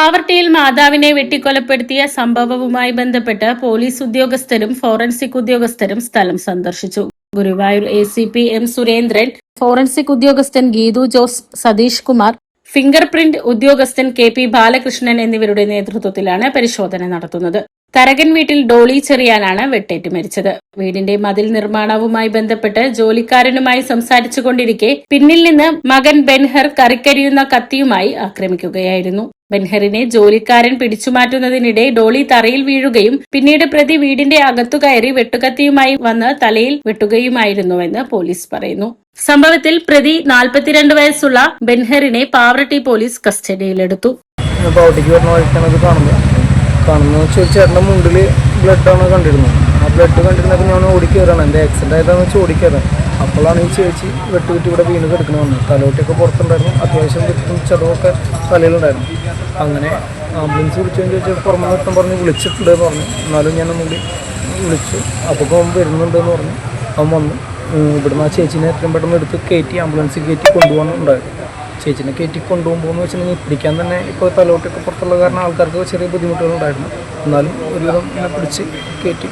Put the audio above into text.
പാവർട്ടിയിൽ മാതാവിനെ വെട്ടിക്കൊലപ്പെടുത്തിയ സംഭവവുമായി ബന്ധപ്പെട്ട് പോലീസ് ഉദ്യോഗസ്ഥരും ഫോറൻസിക് ഉദ്യോഗസ്ഥരും സ്ഥലം സന്ദർശിച്ചു. Guruvayur ACP M. Surendran, forensic ഉദ്യോഗസ്ഥൻ ഗീതു ജോസ്, സതീഷ് കുമാർ, ഫിംഗർ പ്രിന്റ് ഉദ്യോഗസ്ഥൻ KP ബാലകൃഷ്ണൻ എന്നിവരുടെ നേതൃത്വത്തിലാണ് പരിശോധന നടത്തുന്നത്. തരകൻ വീട്ടിൽ ഡോളി ചെറിയാനാണ് വെട്ടേറ്റ് മരിച്ചത്. വീടിന്റെ മതിൽ നിർമ്മാണവുമായി ബന്ധപ്പെട്ട് ജോലിക്കാരനുമായി സംസാരിച്ചുകൊണ്ടിരിക്കെ പിന്നിൽ നിന്ന് മകൻ ബെൻഹർ കറിക്കരിയുന്ന കത്തിയുമായി ആക്രമിക്കുകയായിരുന്നു. ബെൻഹറിനെ ജോലിക്കാരൻ പിടിച്ചുമാറ്റുന്നതിനിടെ ഡോളി തറയിൽ വീഴുകയും പിന്നീട് പ്രതി വീടിന്റെ അകത്തു കയറി വെട്ടുകത്തിയുമായി വന്ന് തലയിൽ വെട്ടുകയുമായിരുന്നുവെന്ന് പോലീസ് പറയുന്നു. സംഭവത്തിൽ പ്രതി 42 വയസ്സുള്ള ബെൻഹറിനെ പാവറട്ടി പോലീസ് കസ്റ്റഡിയിലെടുത്തു. കാണുന്നു ചേട്ടൻ്റെ മുണ്ടിൽ ബ്ലഡാണ് കണ്ടിരുന്നത്. ആ ബ്ലഡ് കണ്ടിരുന്നപ്പോൾ ഞാൻ ഓടിക്കയറാണ്. എൻ്റെ ആക്സിഡൻ്റ് ആയതാണെന്ന് വെച്ചാൽ ഓടിക്കയറാൻ. അപ്പോഴാണ് ഈ ചേച്ചി വെട്ടുകിട്ടി ഇവിടെ വീണ് കിടക്കണമെന്ന്. തലോട്ടിയൊക്കെ പുറത്തുണ്ടായിരുന്നു. അത്യാവശ്യം വെട്ടും ചതവൊക്കെ തലയിലുണ്ടായിരുന്നു. അങ്ങനെ ആംബുലൻസ് വിളിച്ചതെന്ന് ചോദിച്ചാൽ പുറമെ വെട്ടം പറഞ്ഞ് വിളിച്ചിട്ടുണ്ടെന്ന് പറഞ്ഞു. എന്നാലും ഞാനൊന്നുകൂടി വിളിച്ചു. അപ്പോൾ അവൻ വരുന്നുണ്ടെന്ന് പറഞ്ഞു. അവൻ വന്നു. ഇവിടുന്ന് ആ ചേച്ചീനെ എത്രയും പെട്ടെന്ന് എടുത്ത് കയറ്റി ആംബുലൻസിൽ കയറ്റി കൊണ്ടുപോകാനുണ്ടായിരുന്നു. ചേച്ചിനെ കയറ്റി കൊണ്ടുപോകുമ്പോൾ വെച്ചിട്ടുണ്ടെങ്കിൽ പിടിക്കാൻ തന്നെ ഇപ്പോൾ തലോട്ടൊക്കെ പുറത്തുള്ള കാരണം ആൾക്കാർക്ക് ചെറിയ ബുദ്ധിമുട്ടുകളുണ്ടായിരുന്നു. എന്നാലും ഒരുവിധം എന്നെ പിടിച്ച് കയറ്റി